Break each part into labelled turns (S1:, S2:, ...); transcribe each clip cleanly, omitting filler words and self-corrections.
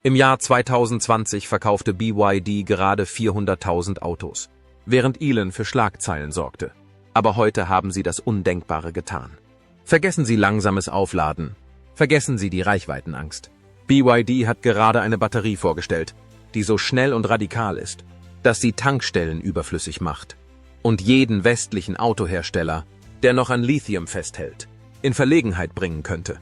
S1: Im Jahr 2020 verkaufte BYD gerade 400.000 Autos, während Elon für Schlagzeilen sorgte. Aber heute haben sie das Undenkbare getan. Vergessen Sie langsames Aufladen. Vergessen Sie die Reichweitenangst. BYD hat gerade eine Batterie vorgestellt, die so schnell und radikal ist, dass sie Tankstellen überflüssig macht und jeden westlichen Autohersteller, der noch an Lithium festhält, in Verlegenheit bringen könnte.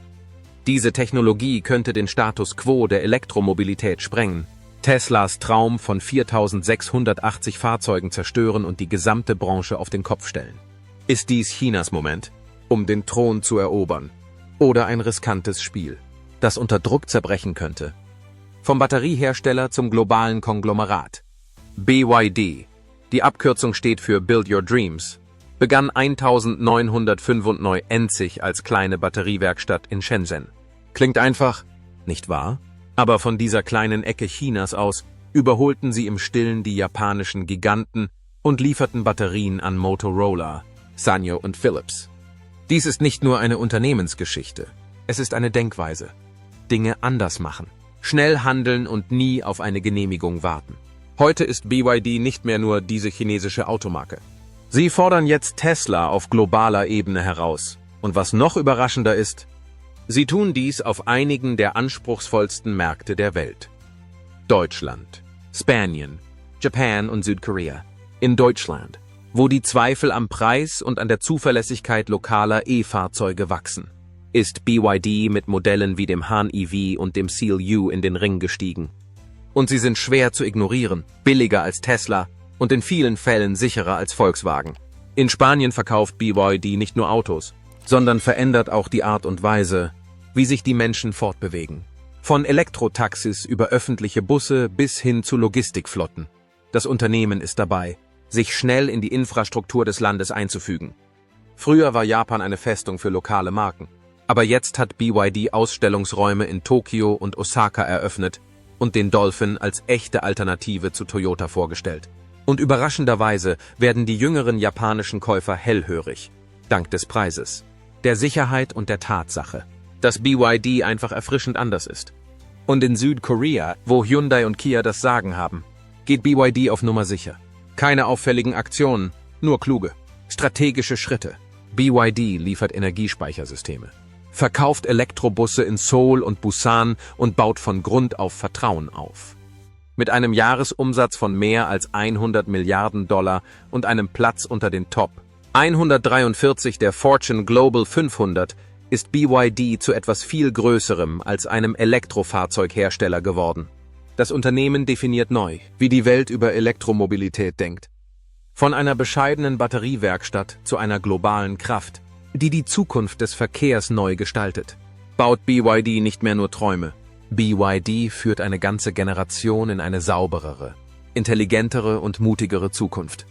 S1: Diese Technologie könnte den Status quo der Elektromobilität sprengen, Teslas Traum von 4.680 Fahrzeugen zerstören und die gesamte Branche auf den Kopf stellen. Ist dies Chinas Moment, um den Thron zu erobern, oder ein riskantes Spiel, das unter Druck zerbrechen könnte? Vom Batteriehersteller zum globalen Konglomerat. BYD, die Abkürzung steht für Build Your Dreams, begann 1995 als kleine Batteriewerkstatt in Shenzhen. Klingt einfach, nicht wahr? Aber von dieser kleinen Ecke Chinas aus überholten sie im Stillen die japanischen Giganten und lieferten Batterien an Motorola, Sanyo und Philips. Dies ist nicht nur eine Unternehmensgeschichte, es ist eine Denkweise. Dinge anders machen, schnell handeln und nie auf eine Genehmigung warten. Heute ist BYD nicht mehr nur diese chinesische Automarke. Sie fordern jetzt Tesla auf globaler Ebene heraus. Und was noch überraschender ist, sie tun dies auf einigen der anspruchsvollsten Märkte der Welt. Deutschland, Spanien, Japan und Südkorea. In Deutschland, wo die Zweifel am Preis und an der Zuverlässigkeit lokaler E-Fahrzeuge wachsen, ist BYD mit Modellen wie dem Han EV und dem Seal U in den Ring gestiegen. Und sie sind schwer zu ignorieren, billiger als Tesla und in vielen Fällen sicherer als Volkswagen. In Spanien verkauft BYD nicht nur Autos, sondern verändert auch die Art und Weise, wie sich die Menschen fortbewegen. Von Elektrotaxis über öffentliche Busse bis hin zu Logistikflotten. Das Unternehmen ist dabei, sich schnell in die Infrastruktur des Landes einzufügen. Früher war Japan eine Festung für lokale Marken, aber jetzt hat BYD Ausstellungsräume in Tokio und Osaka eröffnet und den Dolphin als echte Alternative zu Toyota vorgestellt. Und überraschenderweise werden die jüngeren japanischen Käufer hellhörig, dank des Preises, der Sicherheit und der Tatsache, dass BYD einfach erfrischend anders ist. Und in Südkorea, wo Hyundai und Kia das Sagen haben, geht BYD auf Nummer sicher. Keine auffälligen Aktionen, nur kluge, strategische Schritte. BYD liefert Energiespeichersysteme, verkauft Elektrobusse in Seoul und Busan und baut von Grund auf Vertrauen auf. Mit einem Jahresumsatz von mehr als 100 Milliarden $, und einem Platz unter den Top 143 der Fortune Global 500 ist BYD zu etwas viel Größerem als einem Elektrofahrzeughersteller geworden. Das Unternehmen definiert neu, wie die Welt über Elektromobilität denkt. Von einer bescheidenen Batteriewerkstatt zu einer globalen Kraft, die die Zukunft des Verkehrs neu gestaltet. Baut BYD nicht mehr nur Träume. BYD führt eine ganze Generation in eine sauberere, intelligentere und mutigere Zukunft.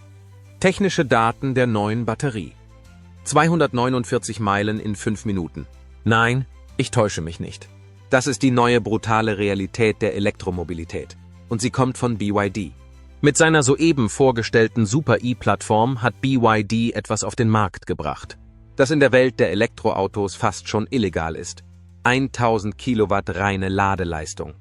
S1: Technische Daten der neuen Batterie. 249 Meilen in 5 Minuten. Nein, ich täusche mich nicht. Das ist die neue brutale Realität der Elektromobilität. Und sie kommt von BYD. Mit seiner soeben vorgestellten Super-E-Plattform hat BYD etwas auf den Markt gebracht, das in der Welt der Elektroautos fast schon illegal ist. 1000 Kilowatt reine Ladeleistung.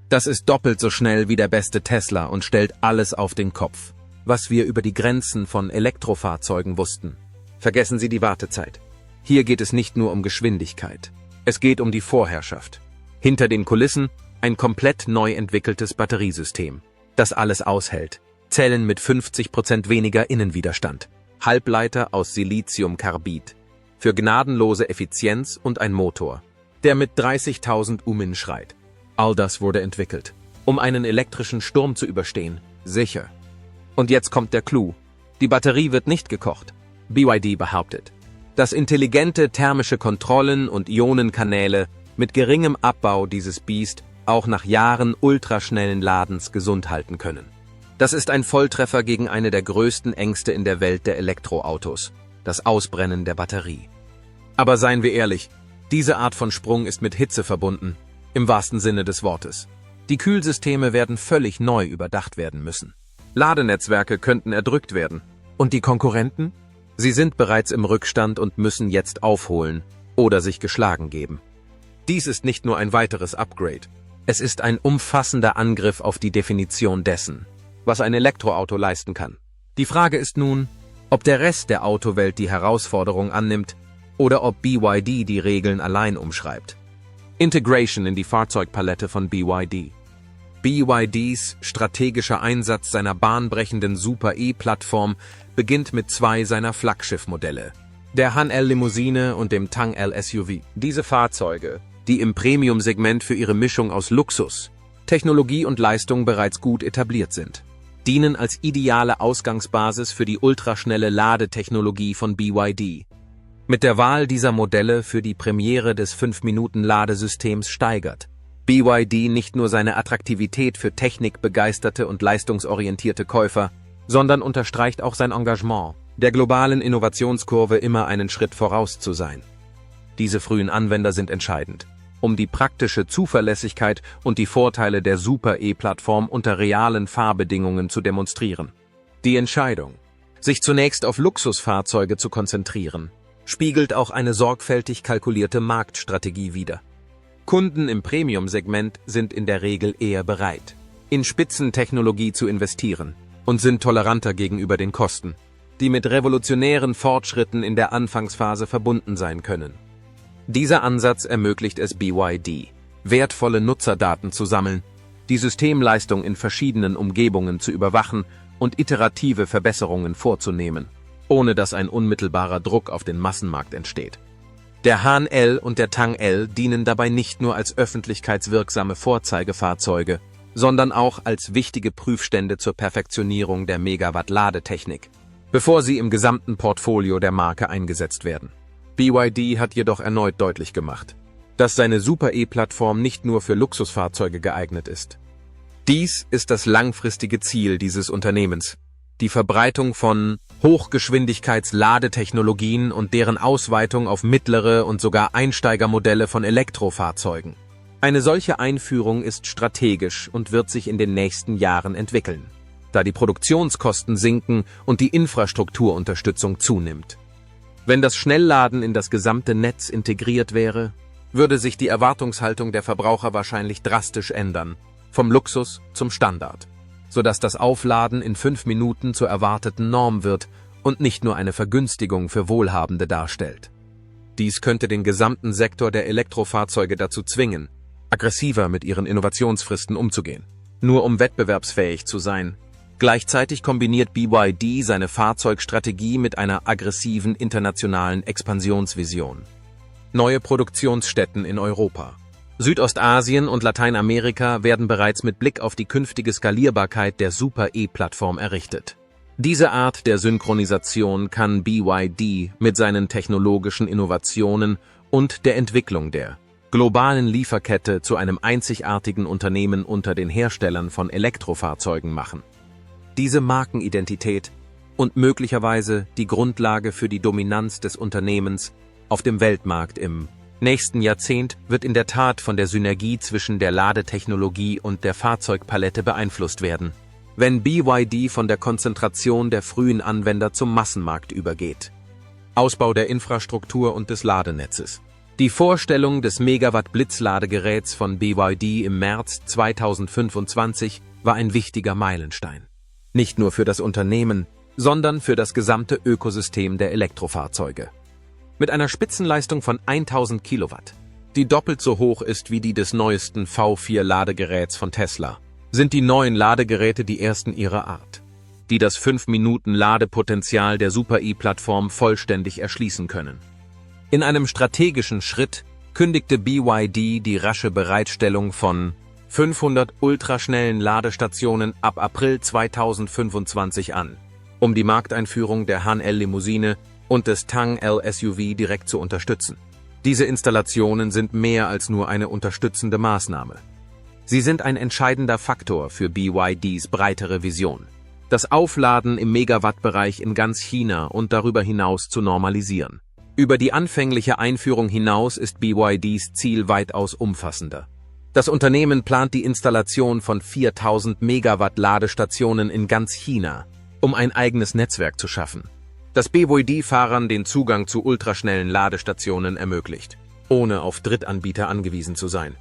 S1: Das ist doppelt so schnell wie der beste Tesla und stellt alles auf den Kopf, was wir über die Grenzen von Elektrofahrzeugen wussten. Vergessen Sie die Wartezeit. Hier geht es nicht nur um Geschwindigkeit. Es geht um die Vorherrschaft. Hinter den Kulissen ein komplett neu entwickeltes Batteriesystem, das alles aushält. Zellen mit 50% weniger Innenwiderstand. Halbleiter aus Siliziumkarbid. Für gnadenlose Effizienz und ein Motor, der mit 30.000 Umin schreit. All das wurde entwickelt, um einen elektrischen Sturm zu überstehen. Sicher. Und jetzt kommt der Clou. Die Batterie wird nicht gekocht. BYD behauptet, dass intelligente thermische Kontrollen und Ionenkanäle mit geringem Abbau dieses Biest auch nach Jahren ultraschnellen Ladens gesund halten können. Das ist ein Volltreffer gegen eine der größten Ängste in der Welt der Elektroautos, das Ausbrennen der Batterie. Aber seien wir ehrlich, diese Art von Sprung ist mit Hitze verbunden, im wahrsten Sinne des Wortes. Die Kühlsysteme werden völlig neu überdacht werden müssen. Ladenetzwerke könnten erdrückt werden. Und die Konkurrenten? Sie sind bereits im Rückstand und müssen jetzt aufholen oder sich geschlagen geben. Dies ist nicht nur ein weiteres Upgrade. Es ist ein umfassender Angriff auf die Definition dessen, was ein Elektroauto leisten kann. Die Frage ist nun, ob der Rest der Autowelt die Herausforderung annimmt oder ob BYD die Regeln allein umschreibt. Integration in die Fahrzeugpalette von BYD. BYDs strategischer Einsatz seiner bahnbrechenden Super-E-Plattform beginnt mit zwei seiner Flaggschiffmodelle, der Han L-Limousine und dem Tang L-SUV. Diese Fahrzeuge, die im Premium-Segment für ihre Mischung aus Luxus, Technologie und Leistung bereits gut etabliert sind, dienen als ideale Ausgangsbasis für die ultraschnelle Ladetechnologie von BYD. Mit der Wahl dieser Modelle für die Premiere des 5-Minuten-Ladesystems steigert BYD nicht nur seine Attraktivität für technikbegeisterte und leistungsorientierte Käufer, sondern unterstreicht auch sein Engagement, der globalen Innovationskurve immer einen Schritt voraus zu sein. Diese frühen Anwender sind entscheidend, um die praktische Zuverlässigkeit und die Vorteile der Super-E-Plattform unter realen Fahrbedingungen zu demonstrieren. Die Entscheidung, sich zunächst auf Luxusfahrzeuge zu konzentrieren, spiegelt auch eine sorgfältig kalkulierte Marktstrategie wider. Kunden im Premium-Segment sind in der Regel eher bereit, in Spitzentechnologie zu investieren und sind toleranter gegenüber den Kosten, die mit revolutionären Fortschritten in der Anfangsphase verbunden sein können. Dieser Ansatz ermöglicht es BYD, wertvolle Nutzerdaten zu sammeln, die Systemleistung in verschiedenen Umgebungen zu überwachen und iterative Verbesserungen vorzunehmen, ohne dass ein unmittelbarer Druck auf den Massenmarkt entsteht. Der Han L und der Tang L dienen dabei nicht nur als öffentlichkeitswirksame Vorzeigefahrzeuge, sondern auch als wichtige Prüfstände zur Perfektionierung der Megawatt-Ladetechnik, bevor sie im gesamten Portfolio der Marke eingesetzt werden. BYD hat jedoch erneut deutlich gemacht, dass seine Super-E-Plattform nicht nur für Luxusfahrzeuge geeignet ist. Dies ist das langfristige Ziel dieses Unternehmens: die Verbreitung von Hochgeschwindigkeits-Ladetechnologien und deren Ausweitung auf mittlere und sogar Einsteigermodelle von Elektrofahrzeugen. Eine solche Einführung ist strategisch und wird sich in den nächsten Jahren entwickeln, da die Produktionskosten sinken und die Infrastrukturunterstützung zunimmt. Wenn das Schnellladen in das gesamte Netz integriert wäre, würde sich die Erwartungshaltung der Verbraucher wahrscheinlich drastisch ändern, vom Luxus zum Standard, sodass das Aufladen in 5 Minuten zur erwarteten Norm wird und nicht nur eine Vergünstigung für Wohlhabende darstellt. Dies könnte den gesamten Sektor der Elektrofahrzeuge dazu zwingen, aggressiver mit ihren Innovationsfristen umzugehen, nur um wettbewerbsfähig zu sein. Gleichzeitig kombiniert BYD seine Fahrzeugstrategie mit einer aggressiven internationalen Expansionsvision. Neue Produktionsstätten in Europa, Südostasien und Lateinamerika werden bereits mit Blick auf die künftige Skalierbarkeit der Super-E-Plattform errichtet. Diese Art der Synchronisation kann BYD mit seinen technologischen Innovationen und der Entwicklung der globalen Lieferkette zu einem einzigartigen Unternehmen unter den Herstellern von Elektrofahrzeugen machen. Diese Markenidentität und möglicherweise die Grundlage für die Dominanz des Unternehmens auf dem Weltmarkt im nächsten Jahrzehnt wird in der Tat von der Synergie zwischen der Ladetechnologie und der Fahrzeugpalette beeinflusst werden, wenn BYD von der Konzentration der frühen Anwender zum Massenmarkt übergeht. Ausbau der Infrastruktur und des Ladenetzes. Die Vorstellung des Megawatt-Blitzladegeräts von BYD im März 2025 war ein wichtiger Meilenstein. Nicht nur für das Unternehmen, sondern für das gesamte Ökosystem der Elektrofahrzeuge. Mit einer Spitzenleistung von 1000 Kilowatt, die doppelt so hoch ist wie die des neuesten V4-Ladegeräts von Tesla, sind die neuen Ladegeräte die ersten ihrer Art, die das 5-Minuten-Ladepotenzial der Super-E-Plattform vollständig erschließen können. In einem strategischen Schritt kündigte BYD die rasche Bereitstellung von 500 ultraschnellen Ladestationen ab April 2025 an, um die Markteinführung der Han L-Limousine und des Tang L-SUV direkt zu unterstützen. Diese Installationen sind mehr als nur eine unterstützende Maßnahme. Sie sind ein entscheidender Faktor für BYDs breitere Vision, das Aufladen im Megawattbereich in ganz China und darüber hinaus zu normalisieren. Über die anfängliche Einführung hinaus ist BYDs Ziel weitaus umfassender. Das Unternehmen plant die Installation von 4000 Megawatt Ladestationen in ganz China, um ein eigenes Netzwerk zu schaffen, das BYD-Fahrern den Zugang zu ultraschnellen Ladestationen ermöglicht, ohne auf Drittanbieter angewiesen zu sein.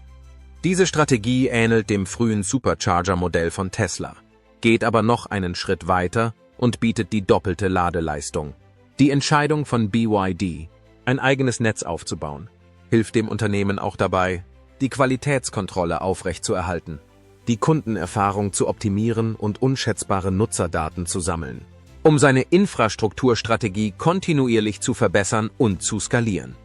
S1: Diese Strategie ähnelt dem frühen Supercharger-Modell von Tesla, geht aber noch einen Schritt weiter und bietet die doppelte Ladeleistung. Die Entscheidung von BYD, ein eigenes Netz aufzubauen, hilft dem Unternehmen auch dabei, die Qualitätskontrolle aufrechtzuerhalten, die Kundenerfahrung zu optimieren und unschätzbare Nutzerdaten zu sammeln, um seine Infrastrukturstrategie kontinuierlich zu verbessern und zu skalieren.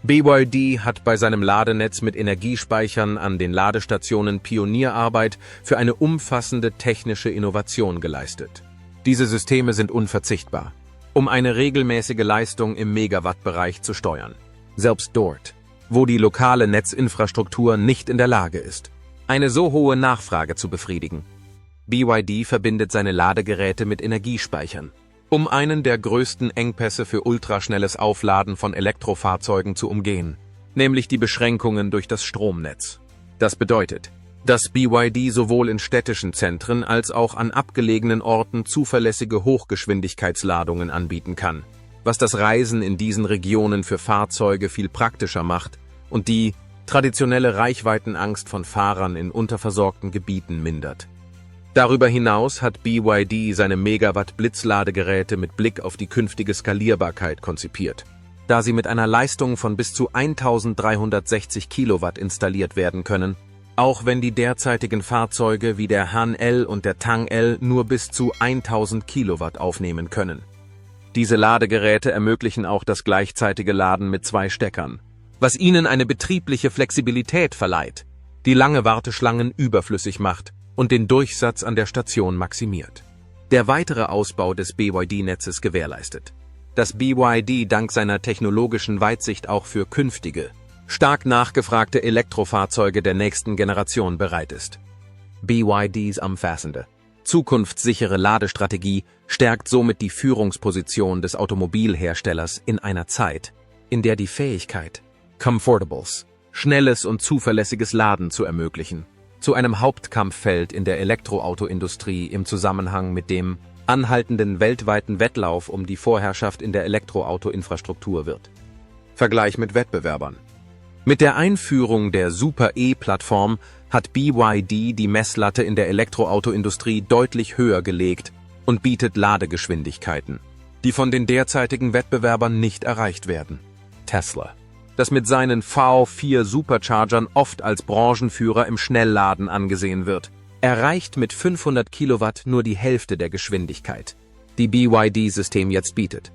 S1: BYD hat bei seinem Ladenetz mit Energiespeichern an den Ladestationen Pionierarbeit für eine umfassende technische Innovation geleistet. Diese Systeme sind unverzichtbar, um eine regelmäßige Leistung im Megawattbereich zu steuern. Selbst dort, wo die lokale Netzinfrastruktur nicht in der Lage ist, eine so hohe Nachfrage zu befriedigen. BYD verbindet seine Ladegeräte mit Energiespeichern, um einen der größten Engpässe für ultraschnelles Aufladen von Elektrofahrzeugen zu umgehen, nämlich die Beschränkungen durch das Stromnetz. Das bedeutet, dass BYD sowohl in städtischen Zentren als auch an abgelegenen Orten zuverlässige Hochgeschwindigkeitsladungen anbieten kann, was das Reisen in diesen Regionen für Fahrzeuge viel praktischer macht und die traditionelle Reichweitenangst von Fahrern in unterversorgten Gebieten mindert. Darüber hinaus hat BYD seine Megawatt-Blitzladegeräte mit Blick auf die künftige Skalierbarkeit konzipiert, da sie mit einer Leistung von bis zu 1360 Kilowatt installiert werden können, auch wenn die derzeitigen Fahrzeuge wie der Han L und der Tang L nur bis zu 1000 Kilowatt aufnehmen können. Diese Ladegeräte ermöglichen auch das gleichzeitige Laden mit 2 Steckern, was ihnen eine betriebliche Flexibilität verleiht, die lange Warteschlangen überflüssig macht und den Durchsatz an der Station maximiert. Der weitere Ausbau des BYD-Netzes gewährleistet, dass BYD dank seiner technologischen Weitsicht auch für künftige, stark nachgefragte Elektrofahrzeuge der nächsten Generation bereit ist. BYDs umfassende, zukunftssichere Ladestrategie stärkt somit die Führungsposition des Automobilherstellers in einer Zeit, in der die Fähigkeit, Comfortables, schnelles und zuverlässiges Laden zu ermöglichen, zu einem Hauptkampffeld in der Elektroautoindustrie im Zusammenhang mit dem anhaltenden weltweiten Wettlauf um die Vorherrschaft in der Elektroautoinfrastruktur wird. Vergleich mit Wettbewerbern. Mit der Einführung der Super-E-Plattform hat BYD die Messlatte in der Elektroautoindustrie deutlich höher gelegt und bietet Ladegeschwindigkeiten, die von den derzeitigen Wettbewerbern nicht erreicht werden. Tesla, das mit seinen V4 Superchargern oft als Branchenführer im Schnellladen angesehen wird, erreicht mit 500 Kilowatt nur die Hälfte der Geschwindigkeit, die BYD-System jetzt bietet.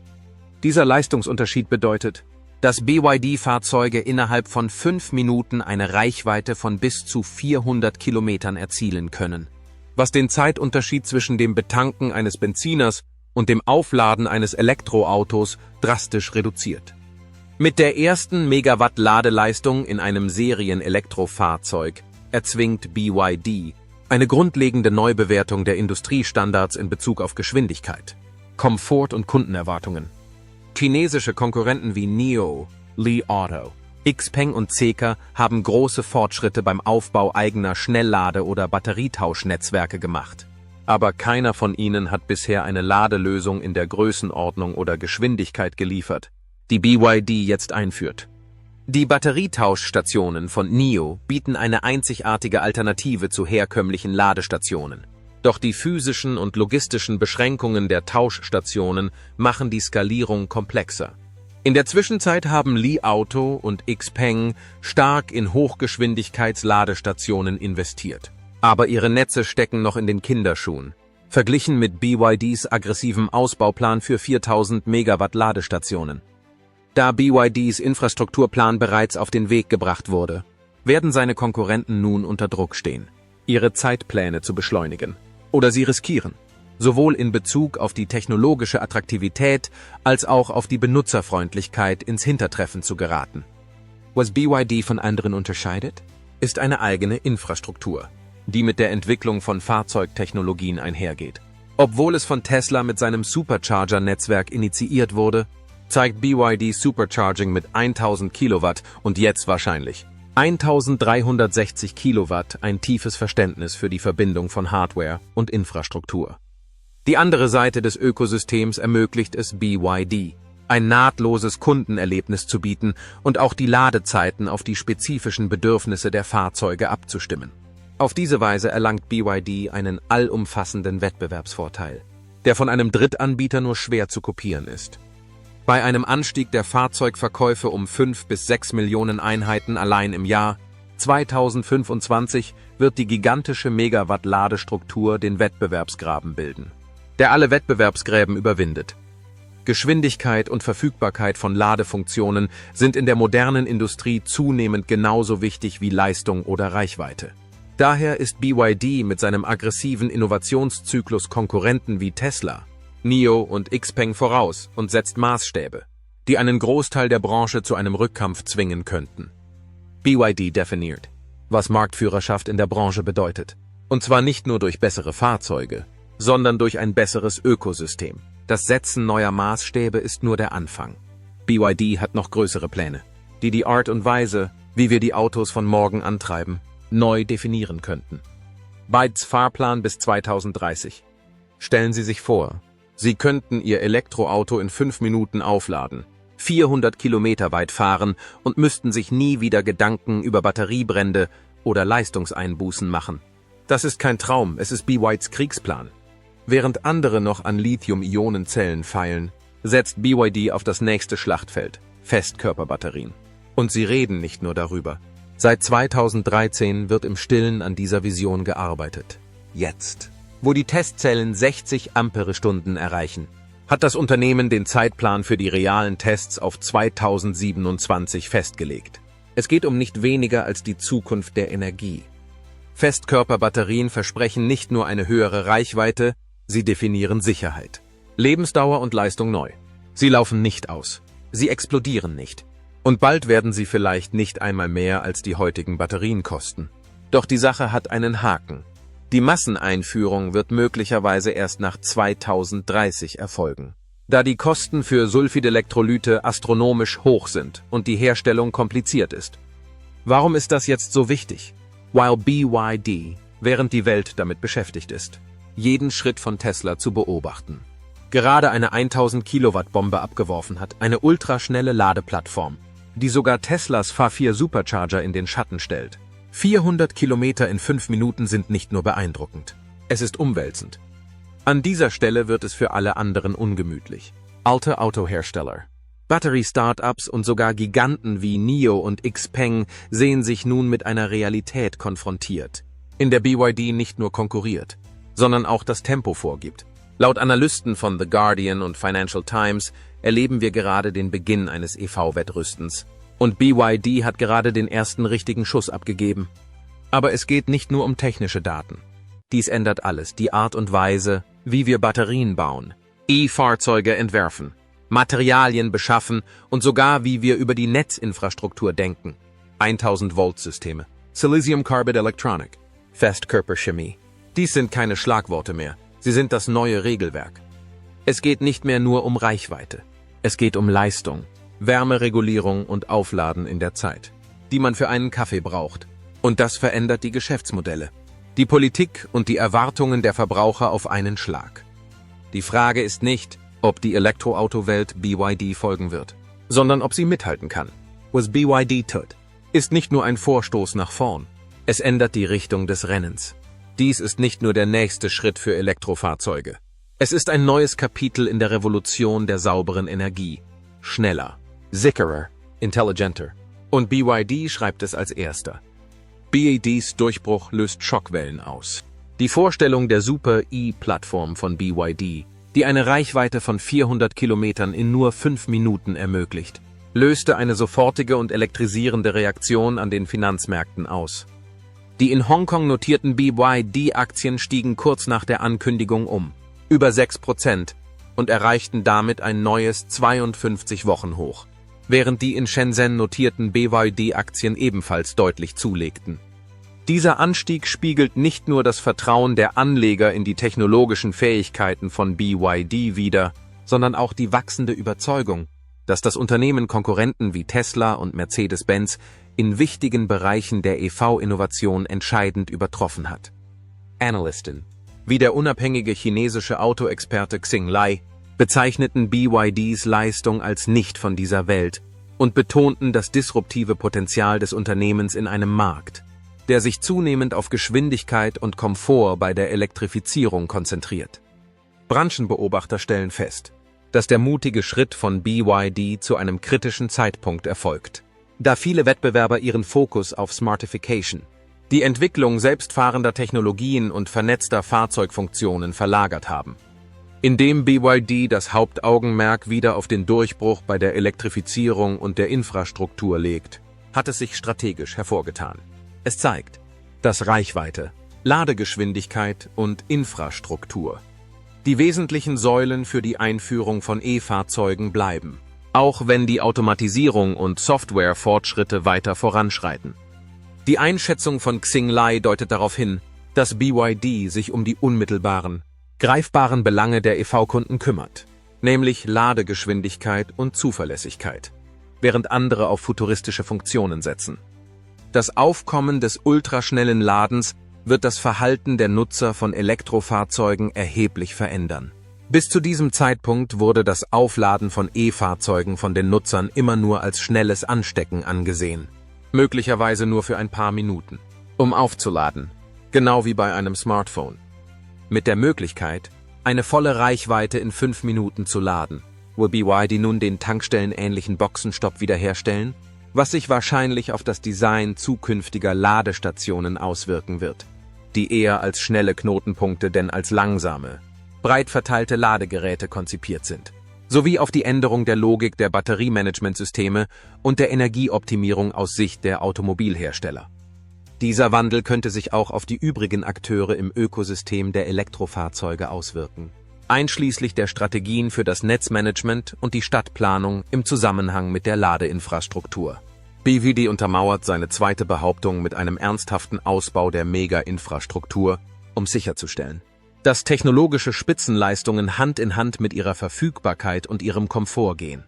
S1: Dieser Leistungsunterschied bedeutet, dass BYD-Fahrzeuge innerhalb von 5 Minuten eine Reichweite von bis zu 400 Kilometern erzielen können, was den Zeitunterschied zwischen dem Betanken eines Benziners und dem Aufladen eines Elektroautos drastisch reduziert. Mit der ersten Megawatt-Ladeleistung in einem Serien-Elektrofahrzeug erzwingt BYD eine grundlegende Neubewertung der Industriestandards in Bezug auf Geschwindigkeit, Komfort und Kundenerwartungen. Chinesische Konkurrenten wie NIO, Li Auto, XPeng und Zeekr haben große Fortschritte beim Aufbau eigener Schnelllade- oder Batterietauschnetzwerke gemacht. Aber keiner von ihnen hat bisher eine Ladelösung in der Größenordnung oder Geschwindigkeit geliefert, die BYD jetzt einführt. Die Batterietauschstationen von NIO bieten eine einzigartige Alternative zu herkömmlichen Ladestationen. Doch die physischen und logistischen Beschränkungen der Tauschstationen machen die Skalierung komplexer. In der Zwischenzeit haben Li Auto und XPeng stark in Hochgeschwindigkeitsladestationen investiert. Aber ihre Netze stecken noch in den Kinderschuhen, verglichen mit BYDs aggressivem Ausbauplan für 4000 Megawatt Ladestationen. Da BYDs Infrastrukturplan bereits auf den Weg gebracht wurde, werden seine Konkurrenten nun unter Druck stehen, ihre Zeitpläne zu beschleunigen. Oder sie riskieren, sowohl in Bezug auf die technologische Attraktivität als auch auf die Benutzerfreundlichkeit ins Hintertreffen zu geraten. Was BYD von anderen unterscheidet, ist eine eigene Infrastruktur, die mit der Entwicklung von Fahrzeugtechnologien einhergeht. Obwohl es von Tesla mit seinem Supercharger-Netzwerk initiiert wurde, zeigt BYD Supercharging mit 1000 Kilowatt und jetzt wahrscheinlich 1360 Kilowatt ein tiefes Verständnis für die Verbindung von Hardware und Infrastruktur. Die andere Seite des Ökosystems ermöglicht es BYD, ein nahtloses Kundenerlebnis zu bieten und auch die Ladezeiten auf die spezifischen Bedürfnisse der Fahrzeuge abzustimmen. Auf diese Weise erlangt BYD einen allumfassenden Wettbewerbsvorteil, der von einem Drittanbieter nur schwer zu kopieren ist. Bei einem Anstieg der Fahrzeugverkäufe um 5 bis 6 Millionen Einheiten allein im Jahr 2025 wird die gigantische Megawatt-Ladestruktur den Wettbewerbsgraben bilden, der alle Wettbewerbsgräben überwindet. Geschwindigkeit und Verfügbarkeit von Ladefunktionen sind in der modernen Industrie zunehmend genauso wichtig wie Leistung oder Reichweite. Daher ist BYD mit seinem aggressiven Innovationszyklus Konkurrenten wie Tesla, NIO und XPeng voraus und setzt Maßstäbe, die einen Großteil der Branche zu einem Rückkampf zwingen könnten. BYD definiert, was Marktführerschaft in der Branche bedeutet. Und zwar nicht nur durch bessere Fahrzeuge, sondern durch ein besseres Ökosystem. Das Setzen neuer Maßstäbe ist nur der Anfang. BYD hat noch größere Pläne, die die Art und Weise, wie wir die Autos von morgen antreiben, neu definieren könnten. BYDs Fahrplan bis 2030. Stellen Sie sich vor, Sie könnten Ihr Elektroauto in 5 Minuten aufladen, 400 Kilometer weit fahren und müssten sich nie wieder Gedanken über Batteriebrände oder Leistungseinbußen machen. Das ist kein Traum, es ist BYDs Kriegsplan. Während andere noch an Lithium-Ionen-Zellen feilen, setzt BYD auf das nächste Schlachtfeld, Festkörperbatterien. Und sie reden nicht nur darüber. Seit 2013 wird im Stillen an dieser Vision gearbeitet. Jetzt, wo die Testzellen 60 Ampere-Stunden erreichen, hat das Unternehmen den Zeitplan für die realen Tests auf 2027 festgelegt. Es geht um nicht weniger als die Zukunft der Energie. Festkörperbatterien versprechen nicht nur eine höhere Reichweite, sie definieren Sicherheit. Lebensdauer und Leistung neu. Sie laufen nicht aus. Sie explodieren nicht. Und bald werden sie vielleicht nicht einmal mehr als die heutigen Batterien kosten. Doch die Sache hat einen Haken. Die Masseneinführung wird möglicherweise erst nach 2030 erfolgen, da die Kosten für Sulfidelektrolyte astronomisch hoch sind und die Herstellung kompliziert ist. Warum ist das jetzt so wichtig? Weil BYD, während die Welt damit beschäftigt ist, jeden Schritt von Tesla zu beobachten, gerade eine 1000 Kilowatt Bombe abgeworfen hat, eine ultraschnelle Ladeplattform, die sogar Teslas Fa4 Supercharger in den Schatten stellt. 400 Kilometer in 5 Minuten sind nicht nur beeindruckend, es ist umwälzend. An dieser Stelle wird es für alle anderen ungemütlich. Alte Autohersteller, Batterie-Startups und sogar Giganten wie NIO und XPeng sehen sich nun mit einer Realität konfrontiert, in der BYD nicht nur konkurriert, sondern auch das Tempo vorgibt. Laut Analysten von The Guardian und Financial Times erleben wir gerade den Beginn eines EV-Wettrüstens. Und BYD hat gerade den ersten richtigen Schuss abgegeben. Aber es geht nicht nur um technische Daten. Dies ändert alles, die Art und Weise, wie wir Batterien bauen, E-Fahrzeuge entwerfen, Materialien beschaffen und sogar wie wir über die Netzinfrastruktur denken. 1000-Volt-Systeme, Silicium Carbide Electronic, Festkörperchemie. Dies sind keine Schlagworte mehr, sie sind das neue Regelwerk. Es geht nicht mehr nur um Reichweite, es geht um Leistung, Wärmeregulierung und Aufladen in der Zeit, die man für einen Kaffee braucht. Und das verändert die Geschäftsmodelle, die Politik und die Erwartungen der Verbraucher auf einen Schlag. Die Frage ist nicht, ob die Elektroautowelt BYD folgen wird, sondern ob sie mithalten kann. Was BYD tut, ist nicht nur ein Vorstoß nach vorn, es ändert die Richtung des Rennens. Dies ist nicht nur der nächste Schritt für Elektrofahrzeuge. Es ist ein neues Kapitel in der Revolution der sauberen Energie. Schneller, sicherer, intelligenter. Und BYD schreibt es als erster. BYDs Durchbruch löst Schockwellen aus. Die Vorstellung der Super-E-Plattform von BYD, die eine Reichweite von 400 Kilometern in nur 5 Minuten ermöglicht, löste eine sofortige und elektrisierende Reaktion an den Finanzmärkten aus. Die in Hongkong notierten BYD-Aktien stiegen kurz nach der Ankündigung um über 6% und erreichten damit ein neues 52-Wochen-Hoch, während die in Shenzhen notierten BYD-Aktien ebenfalls deutlich zulegten. Dieser Anstieg spiegelt nicht nur das Vertrauen der Anleger in die technologischen Fähigkeiten von BYD wider, sondern auch die wachsende Überzeugung, dass das Unternehmen Konkurrenten wie Tesla und Mercedes-Benz in wichtigen Bereichen der EV-Innovation entscheidend übertroffen hat. Analystin, wie der unabhängige chinesische Autoexperte Xing Lai, bezeichneten BYDs Leistung als nicht von dieser Welt und betonten das disruptive Potenzial des Unternehmens in einem Markt, der sich zunehmend auf Geschwindigkeit und Komfort bei der Elektrifizierung konzentriert. Branchenbeobachter stellen fest, dass der mutige Schritt von BYD zu einem kritischen Zeitpunkt erfolgt, da viele Wettbewerber ihren Fokus auf Smartification, die Entwicklung selbstfahrender Technologien und vernetzter Fahrzeugfunktionen verlagert haben. Indem BYD das Hauptaugenmerk wieder auf den Durchbruch bei der Elektrifizierung und der Infrastruktur legt, hat es sich strategisch hervorgetan. Es zeigt, dass Reichweite, Ladegeschwindigkeit und Infrastruktur die wesentlichen Säulen für die Einführung von E-Fahrzeugen bleiben, auch wenn die Automatisierung und Softwarefortschritte weiter voranschreiten. Die Einschätzung von Xing Lei deutet darauf hin, dass BYD sich um die unmittelbaren, greifbaren Belange der EV-Kunden kümmert, nämlich Ladegeschwindigkeit und Zuverlässigkeit, während andere auf futuristische Funktionen setzen. Das Aufkommen des ultraschnellen Ladens wird das Verhalten der Nutzer von Elektrofahrzeugen erheblich verändern. Bis zu diesem Zeitpunkt wurde das Aufladen von E-Fahrzeugen von den Nutzern immer nur als schnelles Anstecken angesehen, möglicherweise nur für ein paar Minuten, um aufzuladen, genau wie bei einem Smartphone. Mit der Möglichkeit, eine volle Reichweite in 5 Minuten zu laden, will BYD nun den tankstellenähnlichen Boxenstopp wiederherstellen, was sich wahrscheinlich auf das Design zukünftiger Ladestationen auswirken wird, die eher als schnelle Knotenpunkte denn als langsame, breit verteilte Ladegeräte konzipiert sind, sowie auf die Änderung der Logik der Batteriemanagementsysteme und der Energieoptimierung aus Sicht der Automobilhersteller. Dieser Wandel könnte sich auch auf die übrigen Akteure im Ökosystem der Elektrofahrzeuge auswirken, einschließlich der Strategien für das Netzmanagement und die Stadtplanung im Zusammenhang mit der Ladeinfrastruktur. BYD untermauert seine zweite Behauptung mit einem ernsthaften Ausbau der Mega-Infrastruktur, um sicherzustellen, dass technologische Spitzenleistungen Hand in Hand mit ihrer Verfügbarkeit und ihrem Komfort gehen.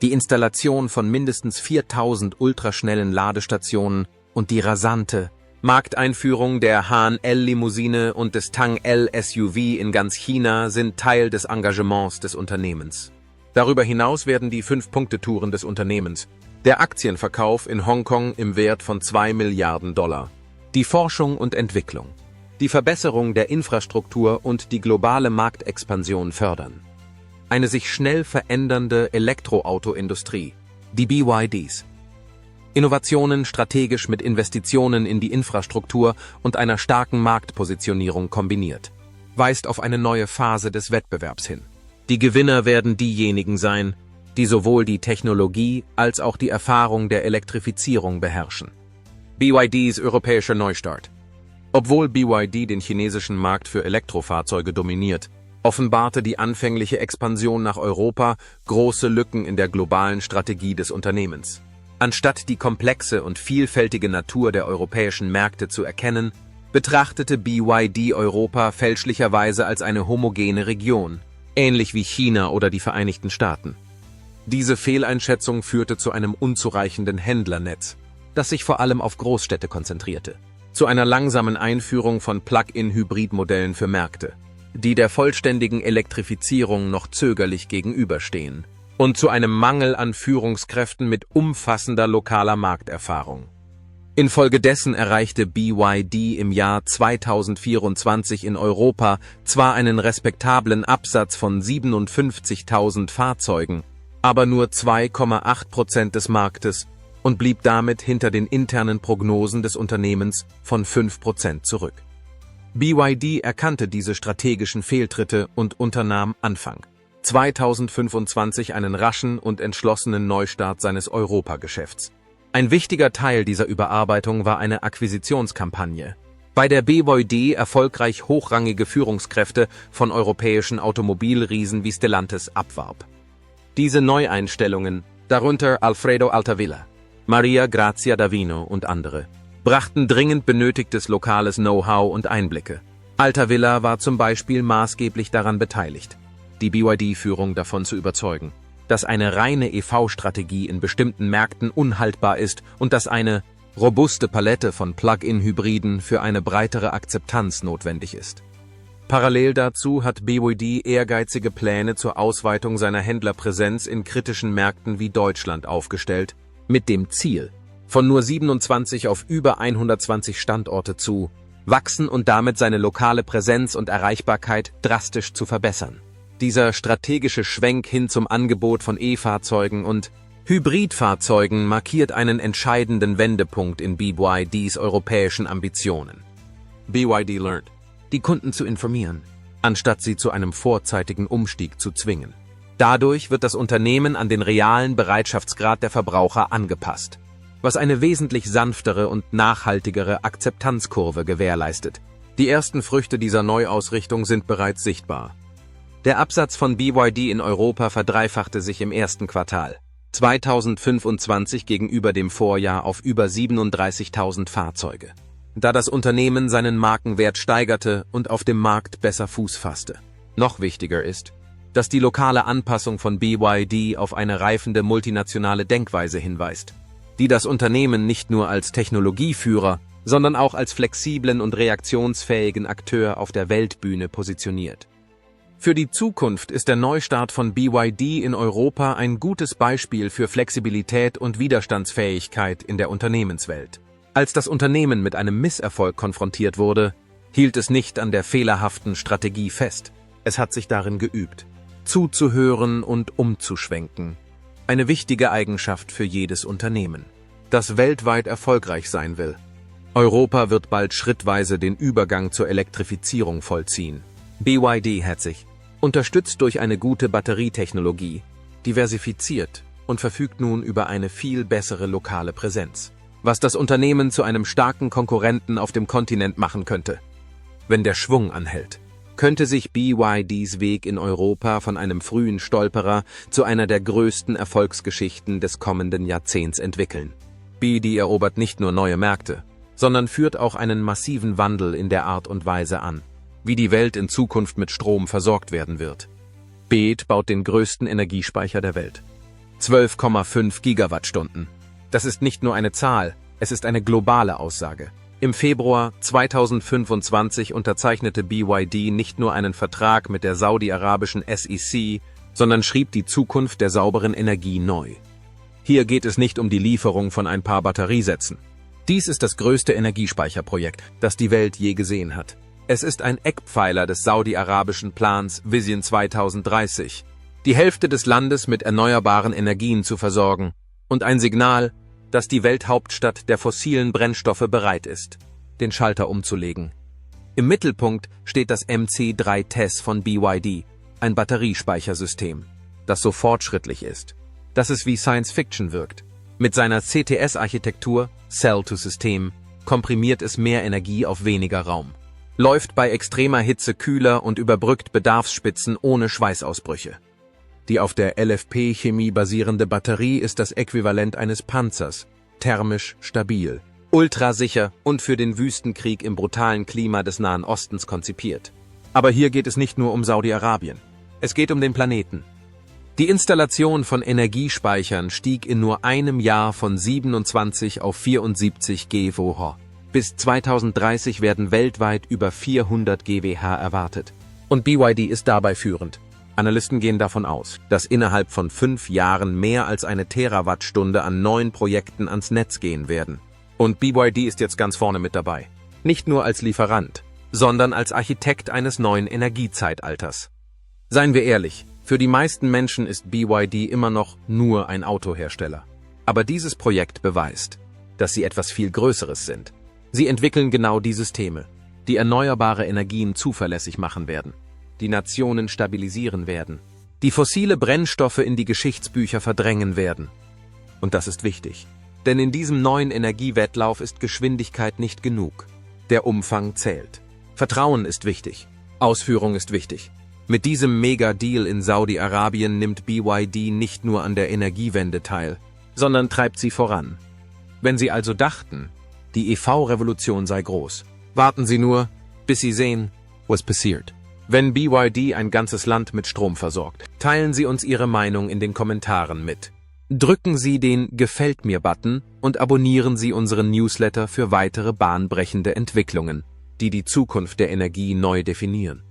S1: Die Installation von mindestens 4000 ultraschnellen Ladestationen und die rasante Markteinführung der Han-L-Limousine und des Tang-L-SUV in ganz China sind Teil des Engagements des Unternehmens. Darüber hinaus werden die 5-Punkte-Touren des Unternehmens, der Aktienverkauf in Hongkong im Wert von $2 Milliarden, die Forschung und Entwicklung, die Verbesserung der Infrastruktur und die globale Marktexpansion fördern. Eine sich schnell verändernde Elektroautoindustrie, die BYDs. Innovationen strategisch mit Investitionen in die Infrastruktur und einer starken Marktpositionierung kombiniert, weist auf eine neue Phase des Wettbewerbs hin. Die Gewinner werden diejenigen sein, die sowohl die Technologie als auch die Erfahrung der Elektrifizierung beherrschen. BYDs europäischer Neustart. Obwohl BYD den chinesischen Markt für Elektrofahrzeuge dominiert, offenbarte die anfängliche Expansion nach Europa große Lücken in der globalen Strategie des Unternehmens. Anstatt die komplexe und vielfältige Natur der europäischen Märkte zu erkennen, betrachtete BYD Europa fälschlicherweise als eine homogene Region, ähnlich wie China oder die Vereinigten Staaten. Diese Fehleinschätzung führte zu einem unzureichenden Händlernetz, das sich vor allem auf Großstädte konzentrierte, zu einer langsamen Einführung von Plug-in-Hybrid-Modellen für Märkte, die der vollständigen Elektrifizierung noch zögerlich gegenüberstehen, und zu einem Mangel an Führungskräften mit umfassender lokaler Markterfahrung. Infolgedessen erreichte BYD im Jahr 2024 in Europa zwar einen respektablen Absatz von 57.000 Fahrzeugen, aber nur 2,8% des Marktes und blieb damit hinter den internen Prognosen des Unternehmens von 5% zurück. BYD erkannte diese strategischen Fehltritte und unternahm Anfang 2025 einen raschen und entschlossenen Neustart seines Europageschäfts. Ein wichtiger Teil dieser Überarbeitung war eine Akquisitionskampagne, bei der BYD erfolgreich hochrangige Führungskräfte von europäischen Automobilriesen wie Stellantis abwarb. Diese Neueinstellungen, darunter Alfredo Altavilla, Maria Grazia Davino und andere, brachten dringend benötigtes lokales Know-how und Einblicke. Altavilla war zum Beispiel maßgeblich daran beteiligt, die BYD-Führung davon zu überzeugen, dass eine reine EV-Strategie in bestimmten Märkten unhaltbar ist und dass eine robuste Palette von Plug-in-Hybriden für eine breitere Akzeptanz notwendig ist. Parallel dazu hat BYD ehrgeizige Pläne zur Ausweitung seiner Händlerpräsenz in kritischen Märkten wie Deutschland aufgestellt, mit dem Ziel, von nur 27 auf über 120 Standorte zu wachsen und damit seine lokale Präsenz und Erreichbarkeit drastisch zu verbessern. Dieser strategische Schwenk hin zum Angebot von E-Fahrzeugen und Hybridfahrzeugen markiert einen entscheidenden Wendepunkt in BYDs europäischen Ambitionen. BYD lernt, die Kunden zu informieren, anstatt sie zu einem vorzeitigen Umstieg zu zwingen. Dadurch wird das Unternehmen an den realen Bereitschaftsgrad der Verbraucher angepasst, was eine wesentlich sanftere und nachhaltigere Akzeptanzkurve gewährleistet. Die ersten Früchte dieser Neuausrichtung sind bereits sichtbar. Der Absatz von BYD in Europa verdreifachte sich im ersten Quartal 2025 gegenüber dem Vorjahr auf über 37.000 Fahrzeuge, da das Unternehmen seinen Markenwert steigerte und auf dem Markt besser Fuß fasste. Noch wichtiger ist, dass die lokale Anpassung von BYD auf eine reifende multinationale Denkweise hinweist, die das Unternehmen nicht nur als Technologieführer, sondern auch als flexiblen und reaktionsfähigen Akteur auf der Weltbühne positioniert. Für die Zukunft ist der Neustart von BYD in Europa ein gutes Beispiel für Flexibilität und Widerstandsfähigkeit in der Unternehmenswelt. Als das Unternehmen mit einem Misserfolg konfrontiert wurde, hielt es nicht an der fehlerhaften Strategie fest. Es hat sich darin geübt, zuzuhören und umzuschwenken. Eine wichtige Eigenschaft für jedes Unternehmen, das weltweit erfolgreich sein will. Europa wird bald schrittweise den Übergang zur Elektrifizierung vollziehen. BYD hat sich, unterstützt durch eine gute Batterietechnologie, diversifiziert und verfügt nun über eine viel bessere lokale Präsenz, was das Unternehmen zu einem starken Konkurrenten auf dem Kontinent machen könnte. Wenn der Schwung anhält, könnte sich BYDs Weg in Europa von einem frühen Stolperer zu einer der größten Erfolgsgeschichten des kommenden Jahrzehnts entwickeln. BYD erobert nicht nur neue Märkte, sondern führt auch einen massiven Wandel in der Art und Weise an, wie die Welt in Zukunft mit Strom versorgt werden wird. BYD baut den größten Energiespeicher der Welt. 12,5 Gigawattstunden. Das ist nicht nur eine Zahl, es ist eine globale Aussage. Im Februar 2025 unterzeichnete BYD nicht nur einen Vertrag mit der saudi-arabischen SEC, sondern schrieb die Zukunft der sauberen Energie neu. Hier geht es nicht um die Lieferung von ein paar Batteriesätzen. Dies ist das größte Energiespeicherprojekt, das die Welt je gesehen hat. Es ist ein Eckpfeiler des saudi-arabischen Plans Vision 2030, die Hälfte des Landes mit erneuerbaren Energien zu versorgen, und ein Signal, dass die Welthauptstadt der fossilen Brennstoffe bereit ist, den Schalter umzulegen. Im Mittelpunkt steht das MC3 TESS von BYD, ein Batteriespeichersystem, das so fortschrittlich ist, dass es wie Science Fiction wirkt. Mit seiner CTS-Architektur, Cell-to-System, komprimiert es mehr Energie auf weniger Raum, läuft bei extremer Hitze kühler und überbrückt Bedarfsspitzen ohne Schweißausbrüche. Die auf der LFP-Chemie basierende Batterie ist das Äquivalent eines Panzers, thermisch stabil, ultrasicher und für den Wüstenkrieg im brutalen Klima des Nahen Ostens konzipiert. Aber hier geht es nicht nur um Saudi-Arabien. Es geht um den Planeten. Die Installation von Energiespeichern stieg in nur einem Jahr von 27 auf 74 GWh. Bis 2030 werden weltweit über 400 GWh erwartet. Und BYD ist dabei führend. Analysten gehen davon aus, dass innerhalb von 5 Jahren mehr als eine Terawattstunde an neuen Projekten ans Netz gehen werden. Und BYD ist jetzt ganz vorne mit dabei. Nicht nur als Lieferant, sondern als Architekt eines neuen Energiezeitalters. Seien wir ehrlich, für die meisten Menschen ist BYD immer noch nur ein Autohersteller. Aber dieses Projekt beweist, dass sie etwas viel Größeres sind. Sie entwickeln genau die Systeme, die erneuerbare Energien zuverlässig machen werden, die Nationen stabilisieren werden, die fossile Brennstoffe in die Geschichtsbücher verdrängen werden. Und das ist wichtig, denn in diesem neuen Energiewettlauf ist Geschwindigkeit nicht genug. Der Umfang zählt. Vertrauen ist wichtig. Ausführung ist wichtig. Mit diesem Mega-Deal in Saudi-Arabien nimmt BYD nicht nur an der Energiewende teil, sondern treibt sie voran. Wenn Sie also dachten, die EV-Revolution sei groß, warten Sie nur, bis Sie sehen, was passiert. Wenn BYD ein ganzes Land mit Strom versorgt, teilen Sie uns Ihre Meinung in den Kommentaren mit. Drücken Sie den Gefällt mir-Button und abonnieren Sie unseren Newsletter für weitere bahnbrechende Entwicklungen, die die Zukunft der Energie neu definieren.